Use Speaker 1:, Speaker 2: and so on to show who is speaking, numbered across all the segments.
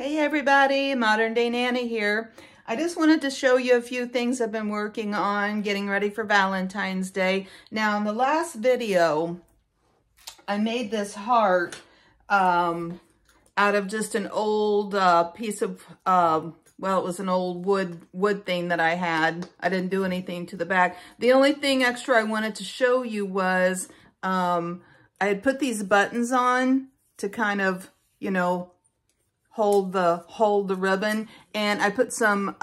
Speaker 1: Hey everybody, Modern Day Nana here. I just wanted to show you a few things I've been working on getting ready for Valentine's Day. Now in the last video, I made this heart out of just an old piece of, well, it was an old wood thing that I had. I didn't do anything to the back. The only thing extra I wanted to show you was I had put these buttons on to kind of, you know, hold the ribbon, and I put some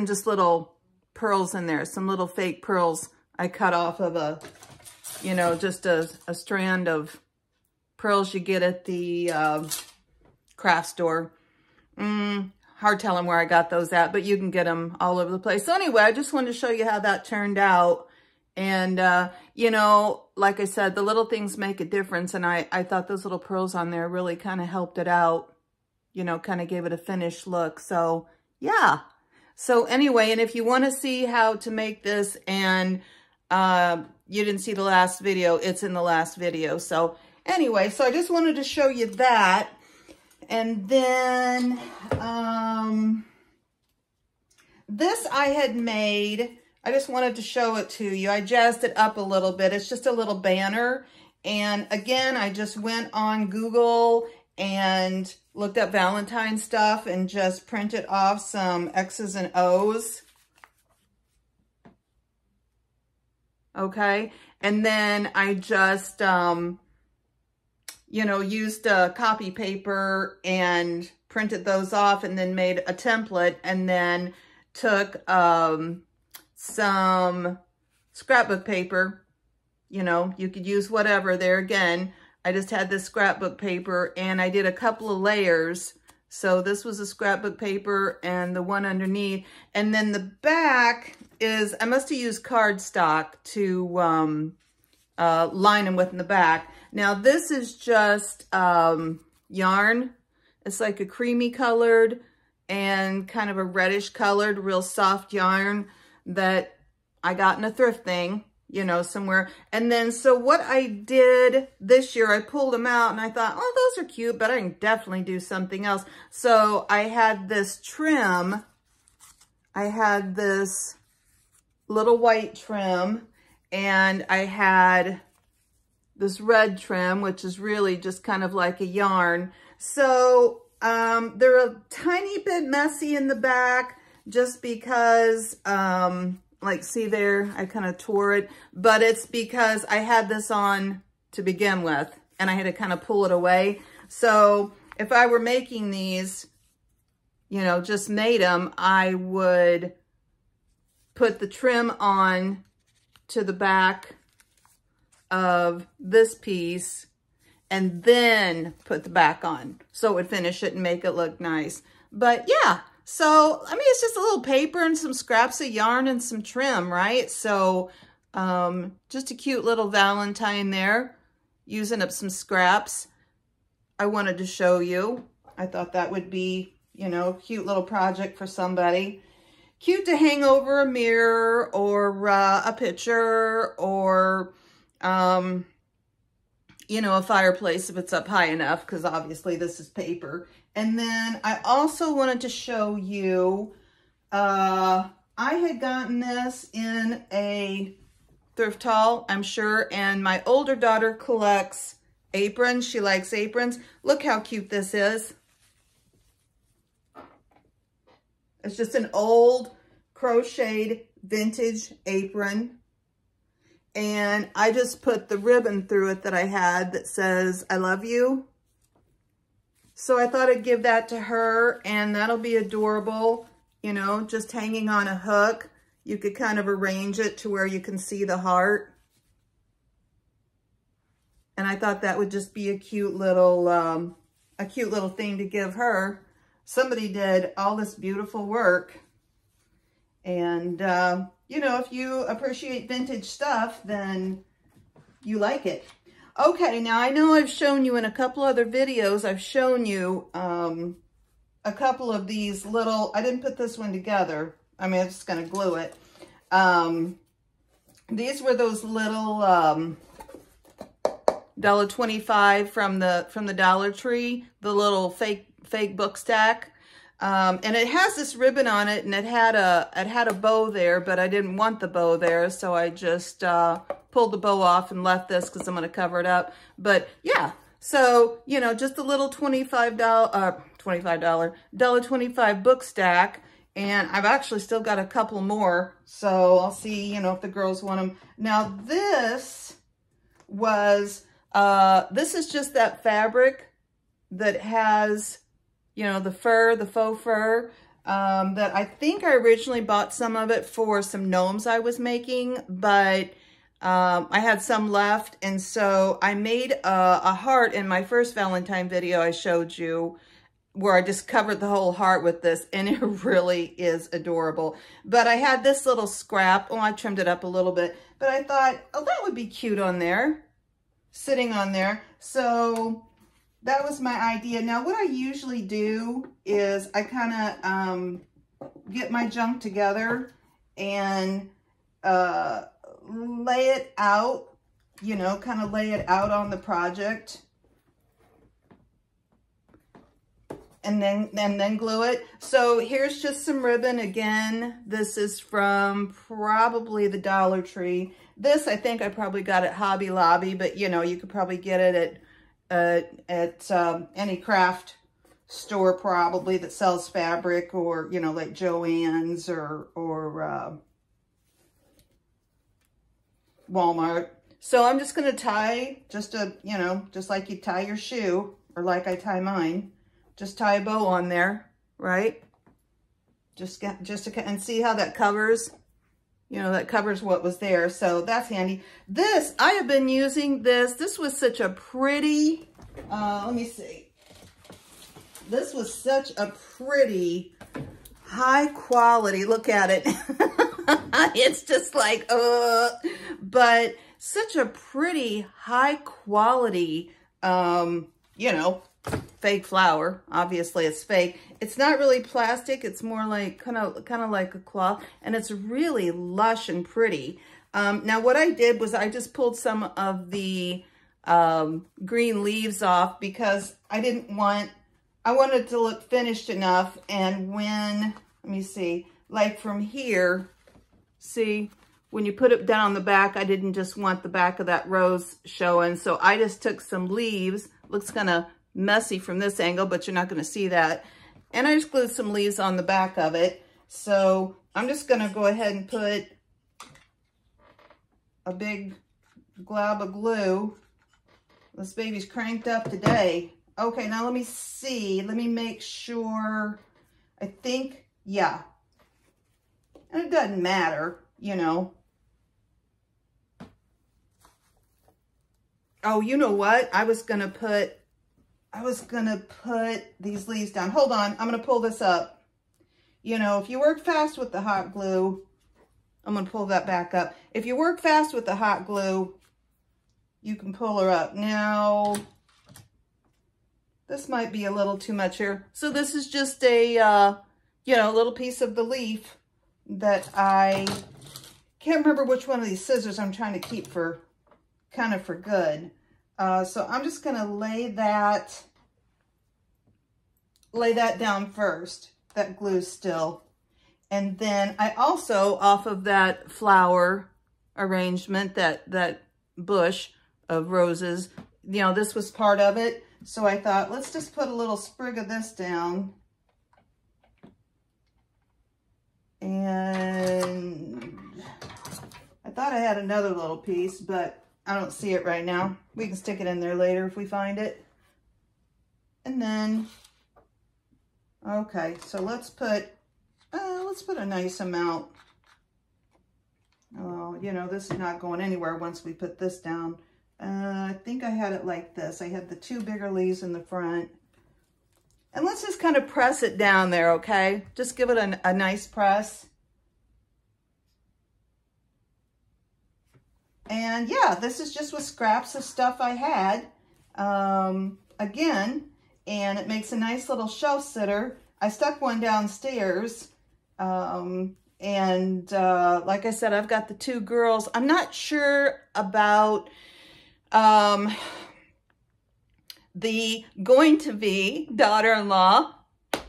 Speaker 1: just little pearls in there, some little fake pearls I cut off of a, you know, just a strand of pearls you get at the craft store. Hard telling where I got those at, but you can get them all over the place. So anyway, I just wanted to show you how that turned out. And, you know, like I said, the little things make a difference. And I thought those little pearls on there really kind of helped it out. You know, kind of gave it a finished look. So yeah. So anyway, and if you want to see how to make this and you didn't see the last video, it's in the last video. So anyway, so I just wanted to show you that. And then this I had made, I just wanted to show it to you. I jazzed it up a little bit. It's just a little banner. And again, I just went on Google and looked up Valentine stuff and just printed off some X's and O's. Okay. And then I just, you know, used copy paper and printed those off and then made a template, and then took some scrapbook paper. You know, you could use whatever there again. I just had this scrapbook paper and I did a couple of layers. So this was a scrapbook paper and the one underneath. And then the back is, I must have used cardstock to line them with in the back. Now this is just yarn. It's like a creamy colored and kind of a reddish colored, real soft yarn that I got in a thrift thing, you know, somewhere. And then, so what I did this year, I pulled them out and I thought, oh, those are cute, but I can definitely do something else. So I had this trim. I had this little white trim, and I had this red trim, which is really just kind of like a yarn. So they're a tiny bit messy in the back just because, like, see there, I kind of tore it, but it's because I had this on to begin with and I had to kind of pull it away. So if I were making these, you know, just made them, I would put the trim on to the back of this piece and then put the back on. So it would finish it and make it look nice. But yeah. So, I mean, it's just a little paper and some scraps of yarn and some trim, right? So, just a cute little Valentine there, using up some scraps. I wanted to show you. I thought that would be, you know, a cute little project for somebody. Cute to hang over a mirror or a picture or, you know, a fireplace if it's up high enough, because obviously this is paper. And then I also wanted to show you, I had gotten this in a thrift haul, I'm sure, and my older daughter collects aprons. She likes aprons. Look how cute this is. It's just an old crocheted vintage apron. And I just put the ribbon through it that I had that says, I love you. So I thought I'd give that to her, and that'll be adorable, you know, just hanging on a hook. You could kind of arrange it to where you can see the heart. And I thought that would just be a cute little thing to give her. Somebody did all this beautiful work. And, you know, if you appreciate vintage stuff, then you like it. Okay, now I know I've shown you in a couple other videos, I've shown you a couple of these little, I didn't put this one together. I mean, I'm just going to glue it. These were those little $1.25 from the Dollar Tree, the little fake fake book stack. And it has this ribbon on it, and it had a bow there, but I didn't want the bow there, so I just pulled the bow off and left this because I'm going to cover it up. But yeah, so, you know, just a little $25 book stack. And I've actually still got a couple more, so I'll see, you know, if the girls want them. Now this was, this is just that fabric that has, you know, the fur, the faux fur, that I think I originally bought some of it for some gnomes I was making, but I had some left. And so I made a heart in my first Valentine video I showed you, where I just covered the whole heart with this, and it really is adorable. But I had this little scrap. Oh, I trimmed it up a little bit, but I thought, oh, that would be cute on there, sitting on there. So that was my idea. Now, what I usually do is I kind of get my junk together and lay it out, you know, kind of lay it out on the project. And then glue it. So here's just some ribbon. Again, this is from probably the Dollar Tree. This, I think I probably got at Hobby Lobby, but you know, you could probably get it at any craft store probably that sells fabric, or, you know, like Joann's or Walmart. So I'm just going to tie just a, you know, just like you tie your shoe, or like I tie mine. Just tie a bow on there, right? Just to, and see how that covers, you know, that covers what was there. So that's handy. This, I have been using this. This was such a pretty, let me see. This was such a pretty, high quality, look at it. It's just like, but such a pretty, high quality, you know, fake flower. Obviously it's fake. It's not really plastic. It's more like kind of like a cloth, and it's really lush and pretty. Now what I did was I just pulled some of the green leaves off because I wanted it to look finished enough. And when, let me see, like from here, see, when you put it down on the back, I didn't just want the back of that rose showing. So I just took some leaves. Looks kind of messy from this angle, but you're not going to see that. And I just glued some leaves on the back of it. So I'm just going to go ahead and put a big glob of glue. This baby's cranked up today. Okay, now let me see. Let me make sure. I think, yeah. And it doesn't matter, you know. Oh, you know what? I was gonna put these leaves down. Hold on, I'm gonna pull this up. You know, if you work fast with the hot glue, I'm gonna pull that back up. If you work fast with the hot glue, you can pull her up. Now, this might be a little too much here. So this is just a, you know, little piece of the leaf that I can't remember which one of these scissors I'm trying to keep for, kind of for good. So I'm just going to lay that down first, that glue still. And then I also, off of that flower arrangement, that bush of roses, you know, this was part of it. So I thought, let's just put a little sprig of this down. And I thought I had another little piece, but I don't see it right now. We can stick it in there later if we find it. And then, okay, so let's put a nice amount. Oh, you know, this is not going anywhere once we put this down. I think I had it like this. I had the two bigger leaves in the front. And let's just kind of press it down there, okay? Just give it a nice press. And yeah, this is just with scraps of stuff I had, again, and it makes a nice little shelf sitter. I stuck one downstairs, and like I said, I've got the two girls. I'm not sure about the going-to-be daughter-in-law.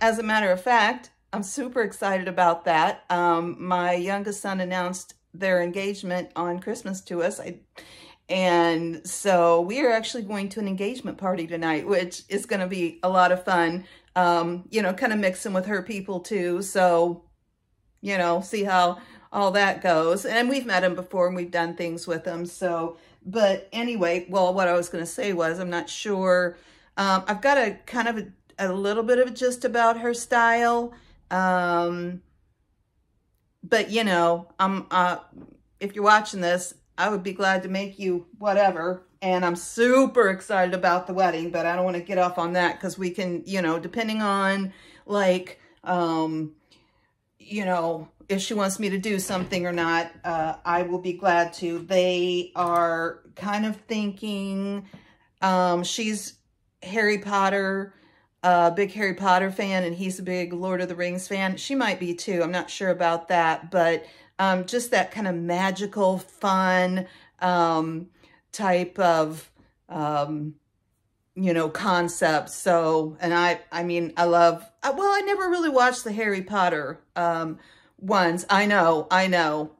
Speaker 1: As a matter of fact, I'm super excited about that. My youngest son announced their engagement on Christmas to us. And so we are actually going to an engagement party tonight, which is going to be a lot of fun. You know, kind of mixing with her people too. So, you know, see how all that goes. And we've met him before and we've done things with him. So, but anyway, well, what I was going to say was, I'm not sure. I've got a kind of a little bit of a gist about her style. But you know, if you're watching this, I would be glad to make you whatever. And I'm super excited about the wedding, but I don't want to get off on that because we can, you know, depending on like, you know, if she wants me to do something or not, I will be glad to. They are kind of thinking, she's Harry Potter, big Harry Potter fan, and he's a big Lord of the Rings fan. She might be too. I'm not sure about that, but just that kind of magical, fun type of, you know, concept. So, and I mean, I love, well, I never really watched the Harry Potter ones. I know.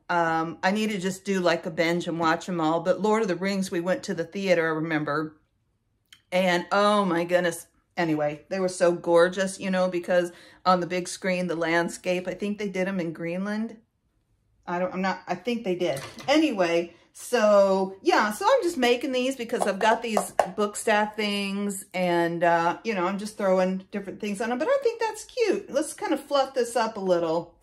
Speaker 1: I need to just do like a binge and watch them all. But Lord of the Rings, we went to the theater, I remember. And oh my goodness. Anyway, they were so gorgeous, you know, because on the big screen, the landscape, I think they did them in Greenland. I think they did. Anyway, so yeah, so I'm just making these because I've got these book staff things and, you know, I'm just throwing different things on them, but I think that's cute. Let's kind of fluff this up a little,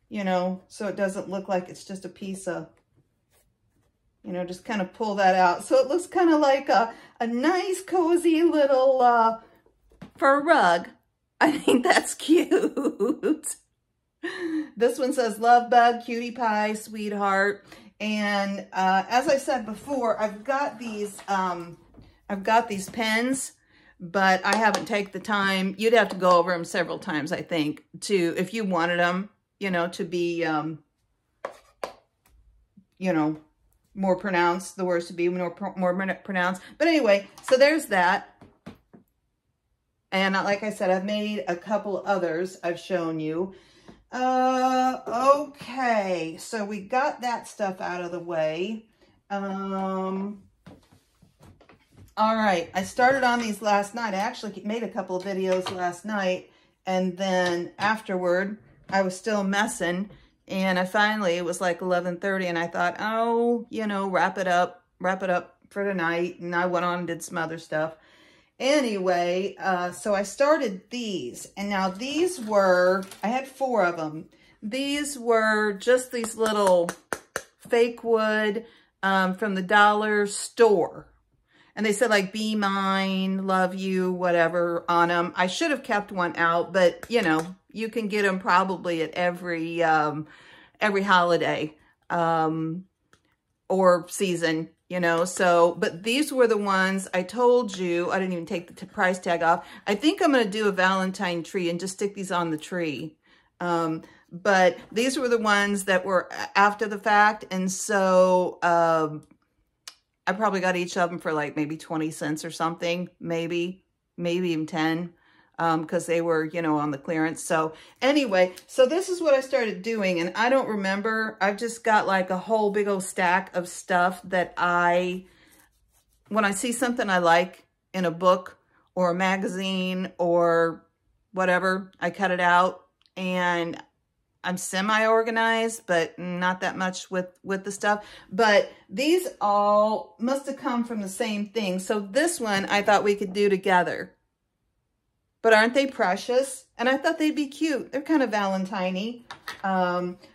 Speaker 1: you know, so it doesn't look like it's just a piece of, you know, just kind of pull that out. So it looks kind of like a nice, cozy little fur rug. I think that's cute. This one says love bug, cutie pie, sweetheart. And as I said before, I've got these pens, but I haven't taken the time. You'd have to go over them several times, I think, if you wanted them, you know, to be, you know, more pronounced, the words to be more pronounced. But anyway, so there's that. And like I said, I've made a couple others I've shown you. Okay, so we got that stuff out of the way. All right, I started on these last night. I actually made a couple of videos last night, and then afterward, I was still messing, and I finally, it was like 11:30, and I thought, oh, you know, wrap it up for tonight, and I went on and did some other stuff. Anyway, so I started these, and now these were, I had 4 of them. These were just these little fake wood from the dollar store. And they said like, be mine, love you, whatever on them. I should have kept one out, but you know, you can get them probably at every holiday or season. You know, so, but these were the ones I told you. I didn't even take the price tag off. I think I'm going to do a Valentine tree and just stick these on the tree. But these were the ones that were after the fact. And so, I probably got each of them for like maybe 20 cents or something, maybe even 10. Because they were, you know, on the clearance. So anyway, so this is what I started doing, and I don't remember. I've just got like a whole big old stack of stuff that when I see something I like in a book or a magazine or whatever, I cut it out, and I'm semi-organized, but not that much with the stuff. But these all must have come from the same thing. So this one I thought we could do together. But aren't they precious? And I thought they'd be cute. They're kind of Valentine-y.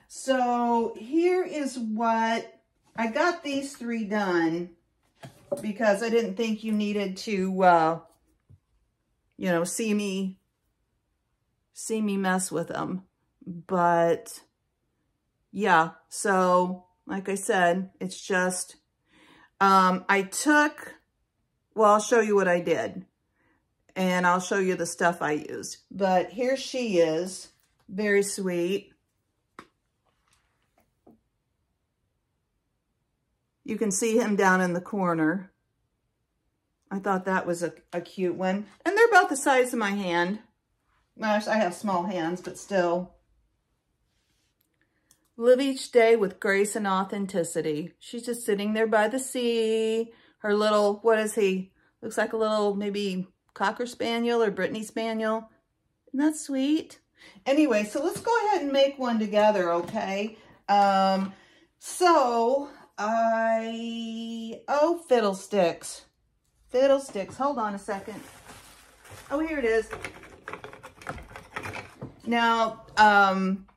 Speaker 1: So here is what, I got these 3 done because I didn't think you needed to, you know, see me mess with them. But yeah, so like I said, it's just, well, I'll show you what I did. And I'll show you the stuff I used. But here she is. Very sweet. You can see him down in the corner. I thought that was a cute one. And they're about the size of my hand. Gosh, I have small hands, but still. Live each day with grace and authenticity. She's just sitting there by the sea. Her little, what is he? Looks like a little maybe Cocker Spaniel or Brittany Spaniel. Isn't that sweet? Anyway, so let's go ahead and make one together, okay? Oh, fiddlesticks. Fiddlesticks. Hold on a second. Oh, here it is. Now,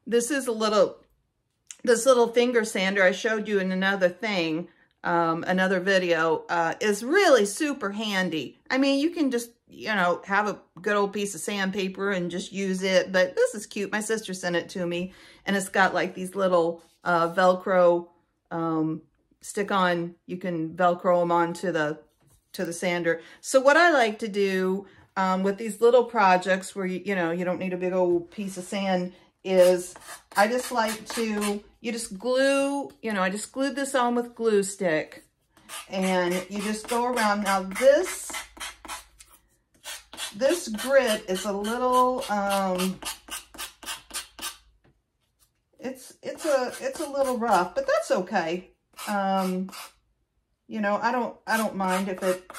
Speaker 1: this little finger sander I showed you in another thing, another video, is really super handy. I mean, you can just, you know, have a good old piece of sandpaper and just use it, but this is cute. My sister sent it to me, and it's got like these little Velcro stick-on. You can Velcro them onto the sander. So what I like to do with these little projects where you don't need a big old piece of sand is I just like to, you just glue, I just glued this on with glue stick, and you just go around. Now this grit is a little, it's a little rough, but that's okay. I don't mind if it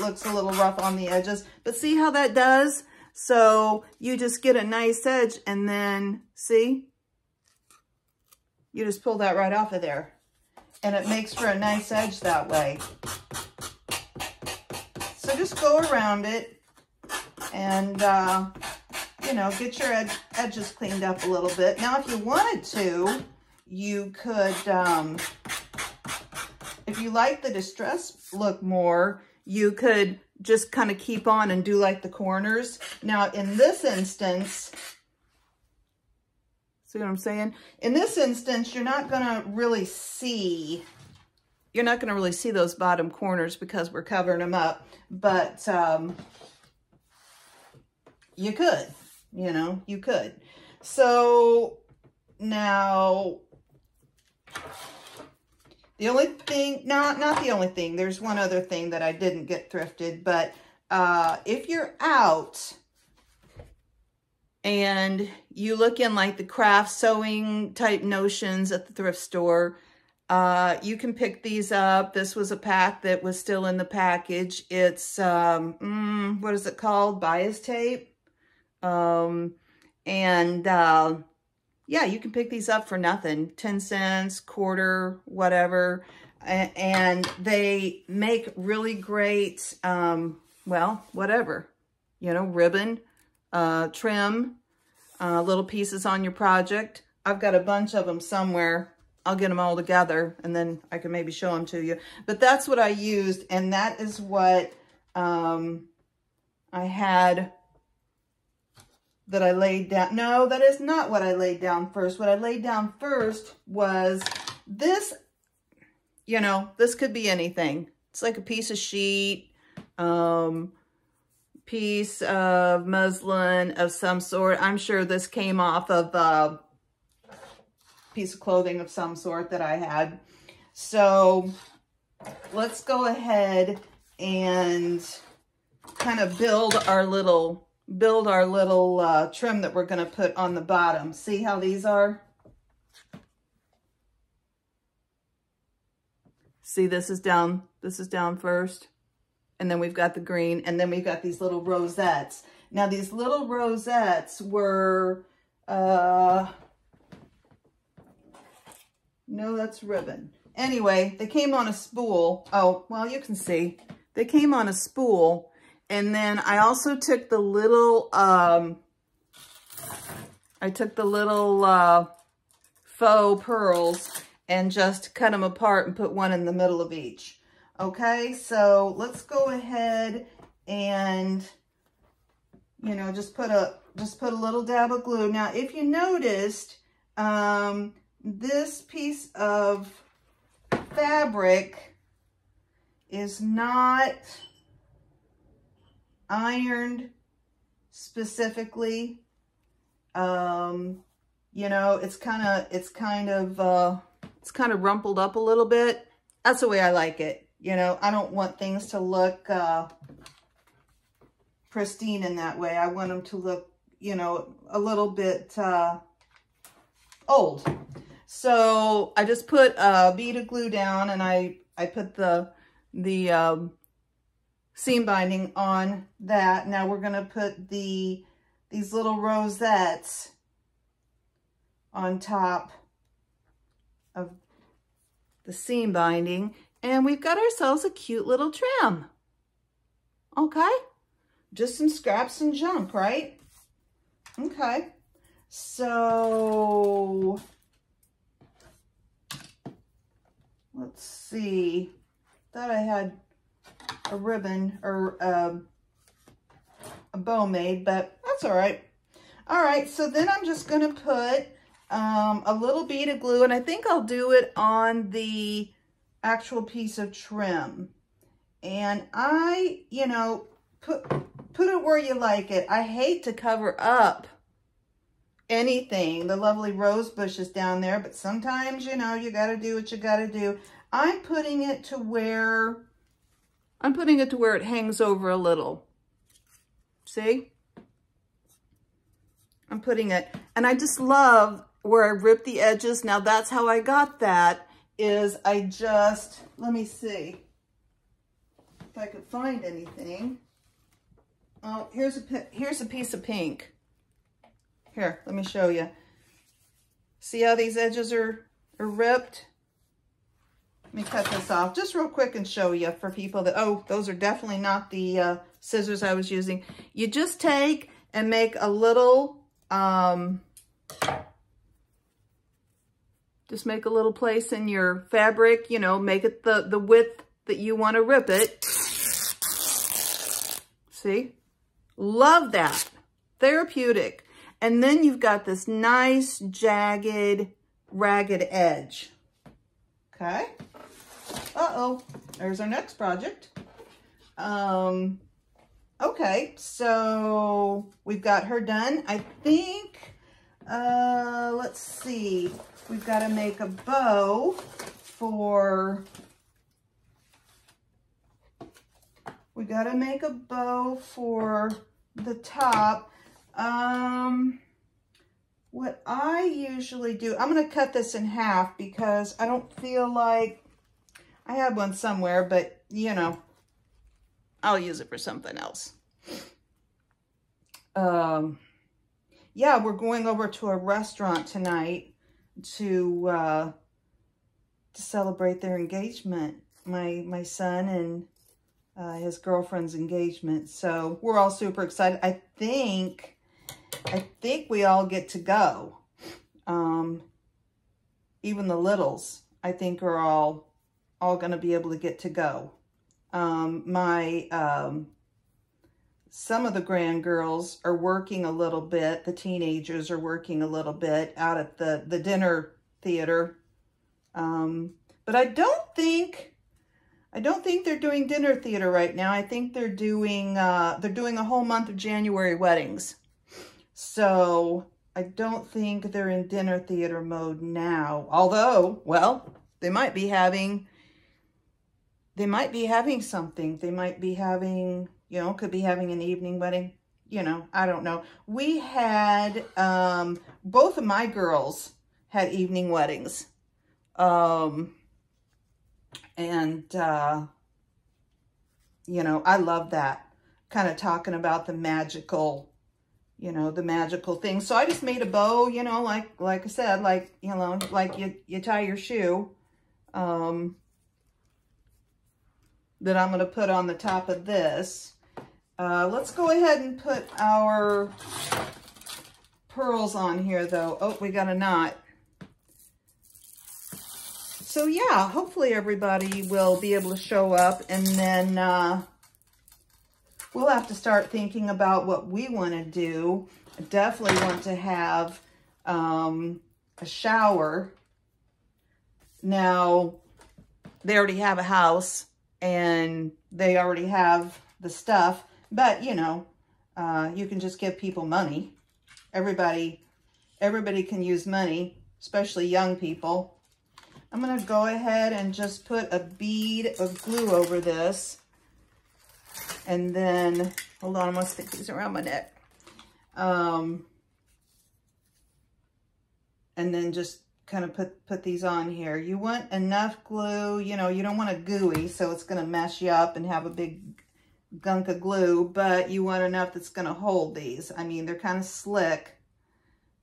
Speaker 1: looks a little rough on the edges, but see how that does? So you just get a nice edge, and then see, you just pull that right off of there, and it makes for a nice edge that way. So just go around it and, get your edges cleaned up a little bit. Now, if you wanted to, you could, if you like the distress look more, you could just kind of keep on and do like the corners. Now, in this instance, see what I'm saying? In this instance, you're not going to really see those bottom corners because we're covering them up, but you could, you could. So now, the only thing, not the only thing, there's one other thing that I didn't get thrifted, but if you're out and you look in like the craft sewing type notions at the thrift store, you can pick these up. This was a pack that was still in the package. It's, what is it called? Bias tape. Yeah, you can pick these up for nothing, 10 cents, quarter, whatever. And they make really great, well, whatever, ribbon, trim, little pieces on your project. I've got a bunch of them somewhere. I'll get them all together and then I can maybe show them to you. But that's what I used, and that is what I had that I laid down. No, that is not what I laid down first. What I laid down first was this, this could be anything. It's like a piece of sheet, piece of muslin of some sort. I'm sure this came off of a piece of clothing of some sort that I had. So let's go ahead and kind of build our little trim that we're going to put on the bottom. See how these are? See, this is down first, and then we've got the green, and then we've got these little rosettes. Now these little rosettes were no, that's ribbon. Anyway, they came on a spool. Oh, well, you can see they came on a spool. And then I also took the little, faux pearls and just cut them apart and put one in the middle of each. Okay, so let's go ahead and, just put a little dab of glue. Now, if you noticed, this piece of fabric is not ironed specifically. It's kind of rumpled up a little bit. That's the way I like it. You know, I don't want things to look pristine in that way. I want them to look, you know, a little bit old. So I just put a bead of glue down, and I put the seam binding on that. Now we're going to put these little rosettes on top of the seam binding, and we've got ourselves a cute little trim. Okay, just some scraps and junk, right? Okay, so let's see. Thought I had a ribbon or a bow made, but that's all right. All right, so then I'm just going to put a little bead of glue, and I think I'll do it on the actual piece of trim. And I, you know, put it where you like it. I hate to cover up anything, the lovely rose bushes down there, but sometimes, you know, you got to do what you got to do. I'm putting it to where it hangs over a little. See? I'm putting it, and I just love where I ripped the edges. Now that's how I got that, is I just, let me see if I could find anything. Oh, here's a piece of pink. Here, let me show you. See how these edges are ripped? Let me cut this off just real quick and show you for people that, oh, those are definitely not the scissors I was using. You just take and make a little, just make a little place in your fabric, you know, make it the width that you want to rip it. See? Love that. Therapeutic. And then you've got this nice, jagged, ragged edge. Okay. Uh-oh. There's our next project. Okay, so we've got her done. I think, let's see. We've got to make a bow for, the top. What I usually do, I'm going to cut this in half because I don't feel like, I had one somewhere, but you know, I'll use it for something else. Yeah, we're going over to a restaurant tonight to celebrate their engagement, my son and his girlfriend's engagement. So we're all super excited. I think we all get to go. Even the littles, I think, are all going to be able to get to go. Some of the grand girls are working a little bit. The teenagers are working a little bit out at the dinner theater. But I don't think they're doing dinner theater right now. I think they're doing a whole month of January weddings. So I don't think they're in dinner theater mode now. Although, well, they might be having something. They might be having, you know, could be having an evening wedding. You know, I don't know. We had, both of my girls had evening weddings. You know, I love that. Kind of talking about the magical, you know, the magical thing. So I just made a bow, you know, like I said, like, you know, like you tie your shoe, that I'm going to put on the top of this. Let's go ahead and put our pearls on here though. Oh, we got a knot. So yeah, hopefully everybody will be able to show up, and then we'll have to start thinking about what we want to do. I definitely want to have a shower. Now, they already have a house and they already have the stuff, but you know, you can just give people money. Everybody can use money, especially young people. I'm going to go ahead and just put a bead of glue over this. And then, hold on, I'm going to stick these around my neck. And then just kind of put these on here. You want enough glue, you know, you don't want it gooey, so it's going to mess you up and have a big gunk of glue, but you want enough that's going to hold these. I mean, they're kind of slick.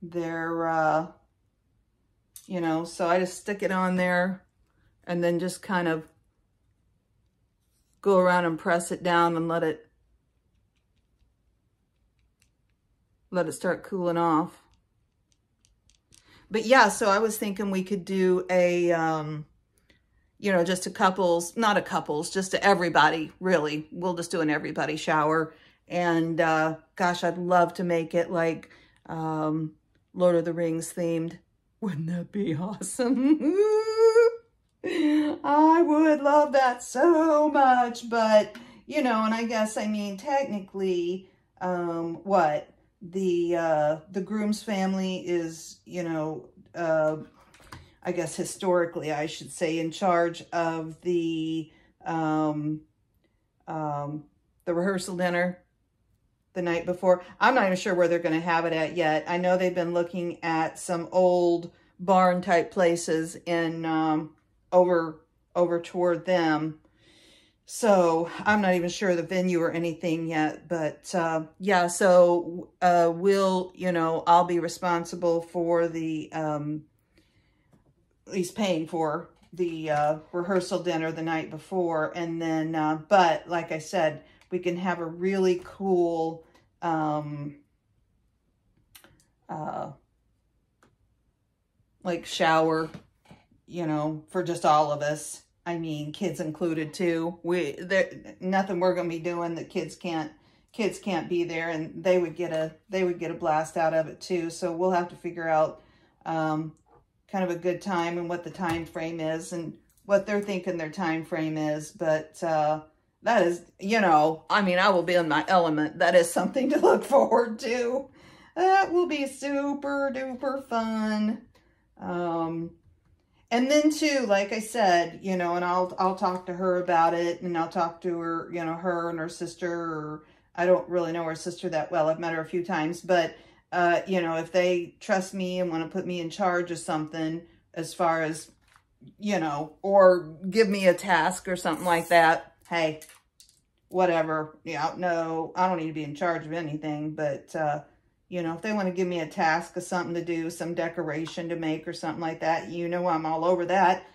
Speaker 1: They're, you know, so I just stick it on there and then just kind of go around and press it down and let it start cooling off. But yeah, so I was thinking we could do a, you know, just a couples, not a couples, just a everybody, really. We'll just do an everybody shower. And gosh, I'd love to make it like Lord of the Rings themed. Wouldn't that be awesome? I would love that so much, but, you know, and I guess, I mean, technically, what? The groom's family is, you know, I guess historically, I should say, in charge of the rehearsal dinner the night before. I'm not even sure where they're going to have it at yet. I know they've been looking at some old barn type places in over toward them. So I'm not even sure the venue or anything yet, but yeah, so we'll, you know, I'll be responsible for the, at least paying for the rehearsal dinner the night before. And then, but like I said, we can have a really cool, like shower, you know, for just all of us. I mean, kids included too. Nothing we're going to be doing that kids can't be there, and they would get a blast out of it too. So we'll have to figure out kind of a good time and what the time frame is and what they're thinking their time frame is. But that is, you know, I mean, I will be in my element. That is something to look forward to. That will be super duper fun. And then too, like I said, you know, and I'll talk to her about it, and I'll talk to her, you know, her and her sister, or I don't really know her sister that well. I've met her a few times, but, you know, if they trust me and want to put me in charge of something as far as, you know, or give me a task or something like that, hey, whatever. Yeah, no, I don't need to be in charge of anything, but, you know, if they want to give me a task of something to do, some decoration to make or something like that, you know, I'm all over that.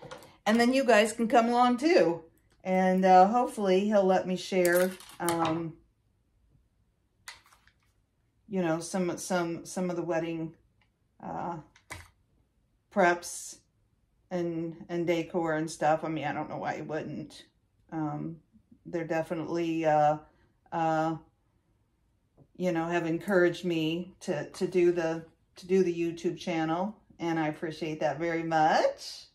Speaker 1: And then you guys can come along too. And hopefully he'll let me share, you know, some of the wedding preps and decor and stuff. I mean, I don't know why he wouldn't. They're definitely, you know, have encouraged me to do the YouTube channel, and I appreciate that very much.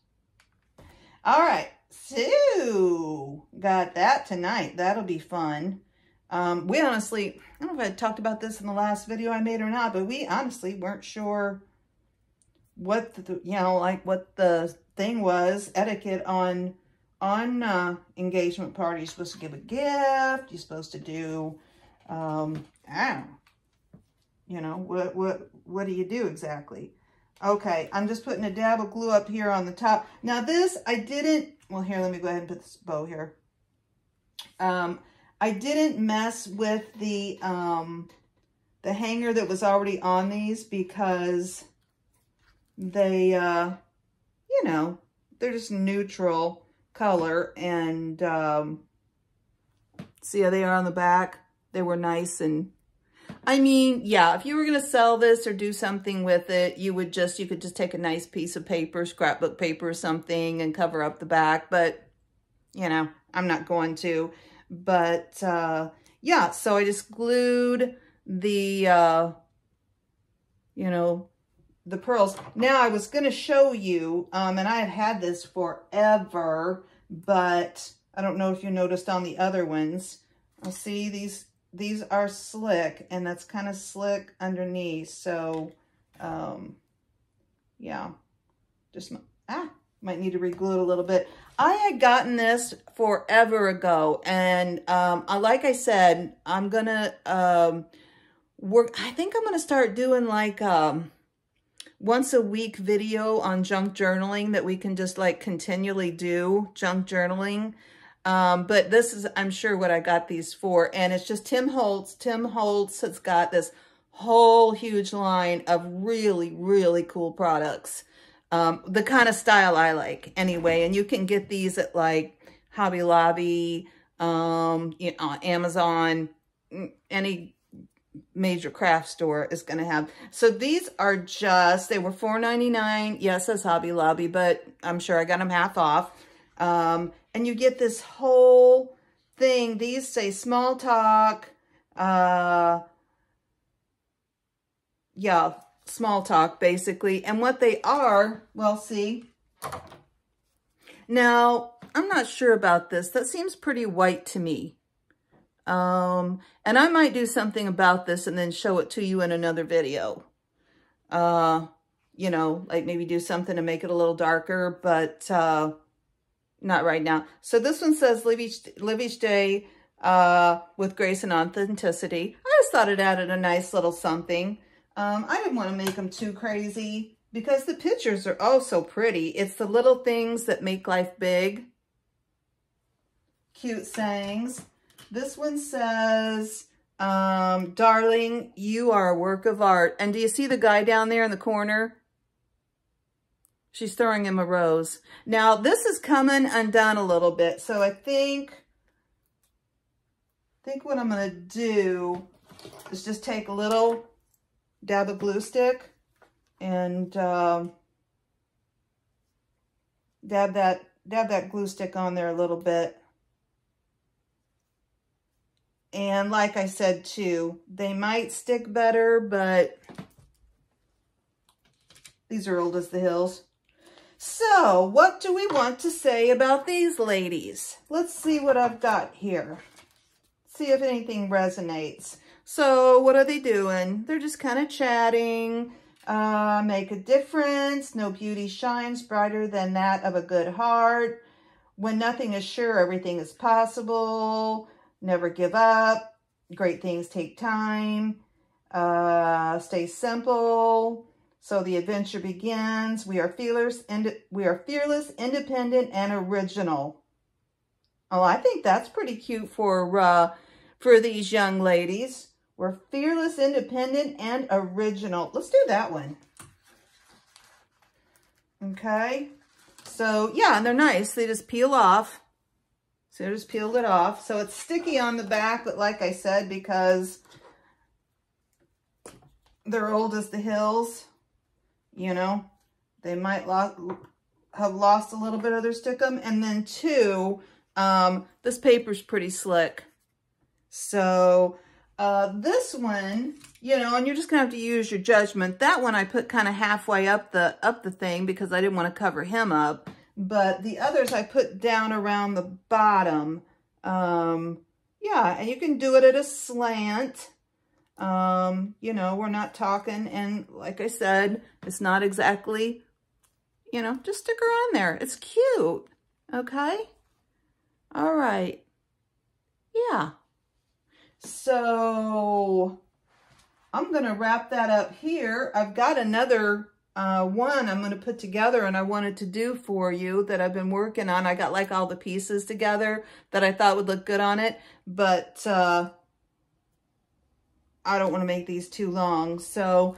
Speaker 1: All right, so got that tonight. That'll be fun. We honestly, I don't know if I talked about this in the last video I made or not, but we honestly weren't sure what the, you know, like what the thing was, etiquette on engagement parties. You're supposed to give a gift. You're supposed to do, I don't know, you know, what do you do exactly? Okay, I'm just putting a dab of glue up here on the top. Now this, I didn't, well here, let me go ahead and put this bow here. I didn't mess with the hanger that was already on these because they, you know, they're just neutral color, and see how they are on the back? They were nice, and I mean, yeah, if you were going to sell this or do something with it, you could just take a nice piece of paper, scrapbook paper or something, and cover up the back. But, you know, I'm not going to. But, yeah, so I just glued the, you know, the pearls. Now, I was going to show you, and I have had this forever, but I don't know if you noticed on the other ones. I'll see these are slick, and that's kind of slick underneath. So, yeah, just, Might need to reglue it a little bit. I had gotten this forever ago, and like I said, I'm gonna work. I think I'm gonna start doing like once a week video on junk journaling that we can just like continually do junk journaling. But this is, I'm sure, what I got these for, and it's just Tim Holtz. Tim Holtz has got this whole huge line of really, really cool products. The kind of style I like anyway. And you can get these at like Hobby Lobby, you know, Amazon, any major craft store is going to have. So these are just, they were $4.99. Yes, as Hobby Lobby, but I'm sure I got them half off. And you get this whole thing. These say small talk. Yeah, small talk basically. And what they are, well, see. Now, I'm not sure about this. That seems pretty white to me. And I might do something about this and then show it to you in another video. You know, like maybe do something to make it a little darker, but not right now. So this one says live each day with grace and authenticity. I just thought it added a nice little something. I didn't want to make them too crazy because the pictures are oh so pretty. It's the little things that make life big. Cute sayings. This one says, darling, you are a work of art. And do you see the guy down there in the corner? She's throwing him a rose. Now, this is coming undone a little bit. So I think what I'm going to do is just take a little dab of glue stick and dab that glue stick on there a little bit. And like I said too, they might stick better, but these are old as the hills. So what do we want to say about these ladies? Let's see what I've got here. See if anything resonates. So what are they doing? They're just kind of chatting. Make a difference. No beauty shines brighter than that of a good heart. When nothing is sure, everything is possible. Never give up. Great things take time. Stay simple. So the adventure begins. We are fearless, independent, and original. Oh, I think that's pretty cute for these young ladies. We're fearless, independent, and original. Let's do that one. Okay. So yeah, and they're nice. They just peel off. So I just peeled it off. So it's sticky on the back, but like I said, because they're old as the hills, you know, they might have lost a little bit of their stickum. And then two, this paper's pretty slick. So this one, you know, and you're just gonna have to use your judgment. That one I put kind of halfway up the thing because I didn't want to cover him up. But the others I put down around the bottom. Yeah, and you can do it at a slant. You know, we're not talking, and like I said, it's not exactly, you know, just stick her on there. It's cute. Okay. All right. Yeah. So I'm going to wrap that up here. I've got another one I'm going to put together and I wanted to do for you that I've been working on. I got like all the pieces together that I thought would look good on it, but I don't want to make these too long. So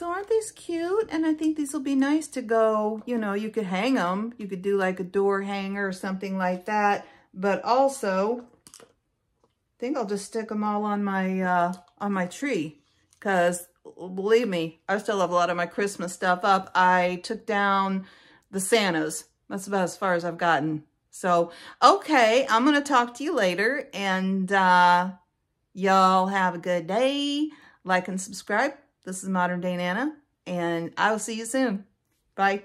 Speaker 1: aren't these cute? And I think these will be nice to go, you know, you could hang them. You could do like a door hanger or something like that. But also, I think I'll just stick them all on my tree, because believe me, I still have a lot of my Christmas stuff up. I took down the Santas. That's about as far as I've gotten. So, okay, I'm going to talk to you later, and y'all have a good day. Like and subscribe. This is Modern Day Nana, and I will see you soon. Bye.